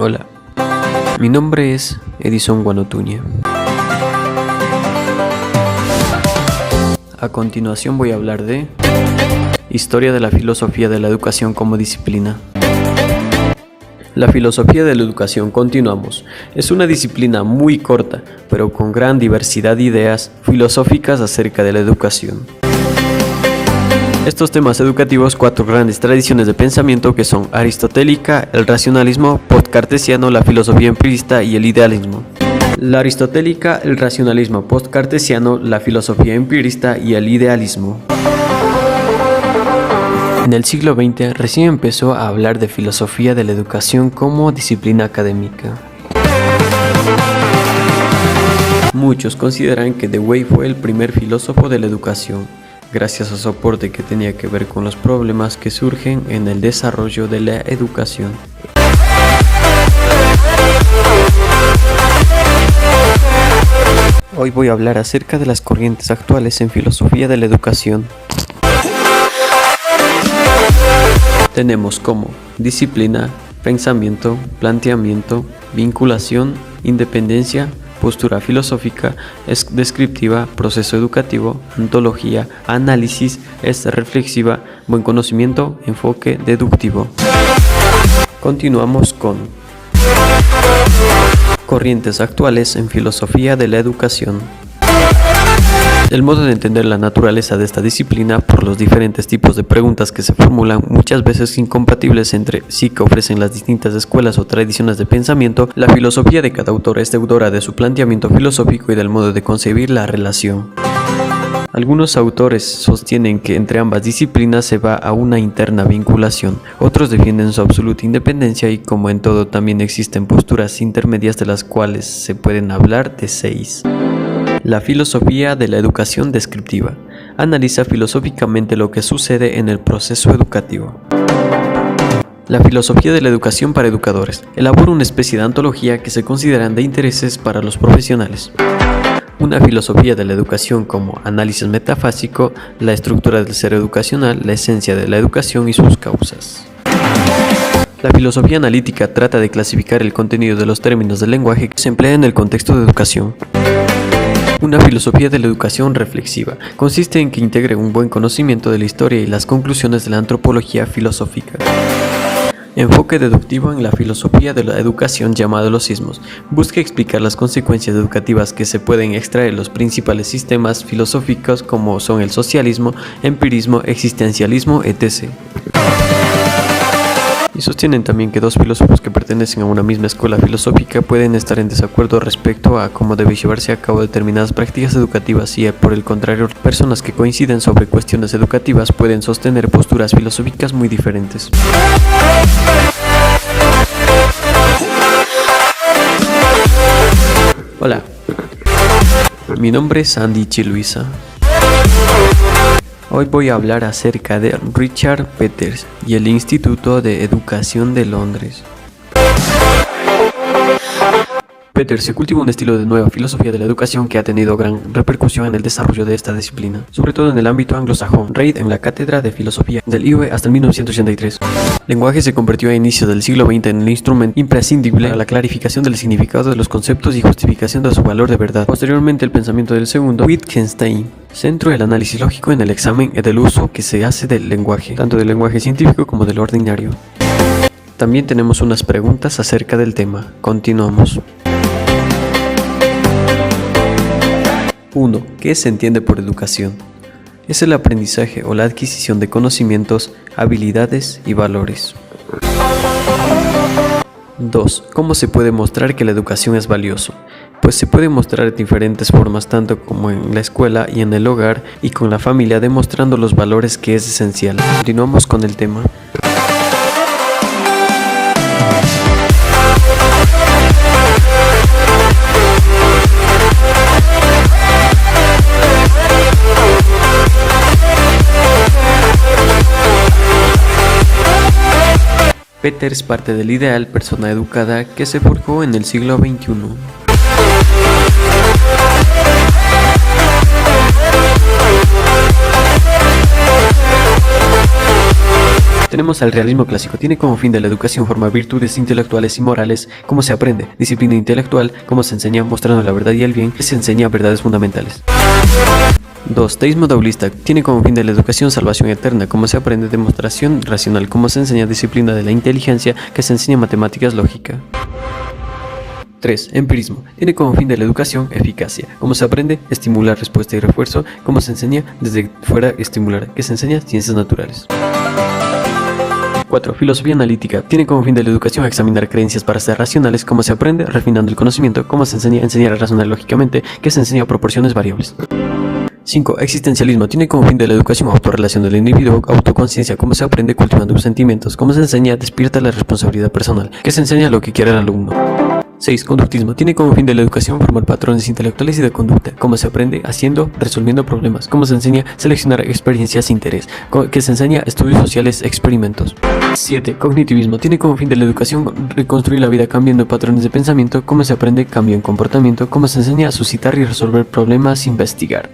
Hola, mi nombre es Edison Guanotuña. A continuación voy a hablar de Historia de la filosofía de la educación como disciplina. La filosofía de la educación, continuamos, es una disciplina muy corta, pero con gran diversidad de ideas filosóficas acerca de la educación. Estos temas educativos, cuatro grandes tradiciones de pensamiento que son aristotélica, el racionalismo, postcartesiano, la filosofía empirista y el idealismo. La aristotélica, el racionalismo postcartesiano, la filosofía empirista y el idealismo. En el siglo XX recién empezó a hablar de filosofía de la educación como disciplina académica. Muchos consideran que Dewey fue el primer filósofo de la educación, gracias a su aporte que tenía que ver con los problemas que surgen en el desarrollo de la educación. Hoy voy a hablar acerca de las corrientes actuales en filosofía de la educación. Tenemos como disciplina, pensamiento, planteamiento, vinculación, independencia, postura filosófica, descriptiva, proceso educativo, ontología, análisis, reflexiva, buen conocimiento, enfoque deductivo. Continuamos con corrientes actuales en filosofía de la educación. El modo de entender la naturaleza de esta disciplina por los diferentes tipos de preguntas que se formulan, muchas veces incompatibles entre sí que ofrecen las distintas escuelas o tradiciones de pensamiento, la filosofía de cada autor es deudora de su planteamiento filosófico y del modo de concebir la relación. Algunos autores sostienen que entre ambas disciplinas se va a una interna vinculación, otros defienden su absoluta independencia y como en todo también existen posturas intermedias de las cuales se pueden hablar de 6. La filosofía de la educación descriptiva analiza filosóficamente lo que sucede en el proceso educativo. La filosofía de la educación para educadores elabora una especie de antología que se consideran de intereses para los profesionales. Una filosofía de la educación como análisis metafásico, la estructura del ser educacional, la esencia de la educación y sus causas. La filosofía analítica trata de clasificar el contenido de los términos del lenguaje que se emplea en el contexto de educación. Una filosofía de la educación reflexiva consiste en que integre un buen conocimiento de la historia y las conclusiones de la antropología filosófica. Enfoque deductivo en la filosofía de la educación llamado los sismos. Busca explicar las consecuencias educativas que se pueden extraer de los principales sistemas filosóficos como son el socialismo, empirismo, existencialismo, etc. Y sostienen también que dos filósofos que pertenecen a una misma escuela filosófica pueden estar en desacuerdo respecto a cómo deben llevarse a cabo determinadas prácticas educativas y, por el contrario, personas que coinciden sobre cuestiones educativas pueden sostener posturas filosóficas muy diferentes. Hola, mi nombre es Andy Chiluisa. Hoy voy a hablar acerca de Richard Peters y el Instituto de Educación de Londres. Peters se cultiva un estilo de nueva filosofía de la educación que ha tenido gran repercusión en el desarrollo de esta disciplina, sobre todo en el ámbito anglosajón. Reid en la cátedra de filosofía del IUE hasta el 1983. El lenguaje se convirtió a inicios del siglo XX en el instrumento imprescindible para la clarificación del significado de los conceptos y justificación de su valor de verdad. Posteriormente, el pensamiento del segundo, Wittgenstein, centró el análisis lógico en el examen del uso que se hace del lenguaje, tanto del lenguaje científico como del ordinario. También tenemos unas preguntas acerca del tema. Continuamos. 1. ¿Qué se entiende por educación? Es el aprendizaje o la adquisición de conocimientos, habilidades y valores. 2. ¿Cómo se puede mostrar que la educación es valioso? Pues se puede mostrar de diferentes formas, tanto como en la escuela y en el hogar y con la familia, demostrando los valores que es esencial. Continuamos con el tema. Peters parte del ideal persona educada que se forjó en el siglo XXI. Tenemos al realismo clásico. Tiene como fin de la educación formar virtudes intelectuales y morales. ¿Cómo se aprende? Disciplina intelectual. ¿Cómo se enseña? Mostrando la verdad y el bien. Se enseña verdades fundamentales. 2. Teísmo taoísta. Tiene como fin de la educación salvación eterna. ¿Cómo se aprende? Demostración racional. ¿Cómo se enseña? Disciplina de la inteligencia. Que se enseña matemáticas, lógica. 3. Empirismo. Tiene como fin de la educación eficacia. ¿Cómo se aprende? Estimular, respuesta y refuerzo. ¿Cómo se enseña? Desde fuera estimular. ¿Qué se enseña? Ciencias naturales. 4. Filosofía analítica. Tiene como fin de la educación examinar creencias para ser racionales. ¿Cómo se aprende? Refinando el conocimiento. ¿Cómo se enseña? Enseñar a razonar lógicamente. ¿Qué se enseña? Proporciones variables. 5. Existencialismo. Tiene como fin de la educación autorrelación del individuo, autoconciencia. ¿Cómo se aprende? Cultivando los sentimientos. ¿Cómo se enseña? Despierta la responsabilidad personal. ¿Qué se enseña? Lo que quiere el alumno. 6. Conductismo. Tiene como fin de la educación formar patrones intelectuales y de conducta. ¿Cómo se aprende? Haciendo, resolviendo problemas. ¿Cómo se enseña? Seleccionar experiencias e interés. ¿Qué se enseña? Estudios sociales, experimentos. 7. Cognitivismo. Tiene como fin de la educación reconstruir la vida cambiando patrones de pensamiento. ¿Cómo se aprende? Cambio en comportamiento. ¿Cómo se enseña? Suscitar y resolver problemas, investigar.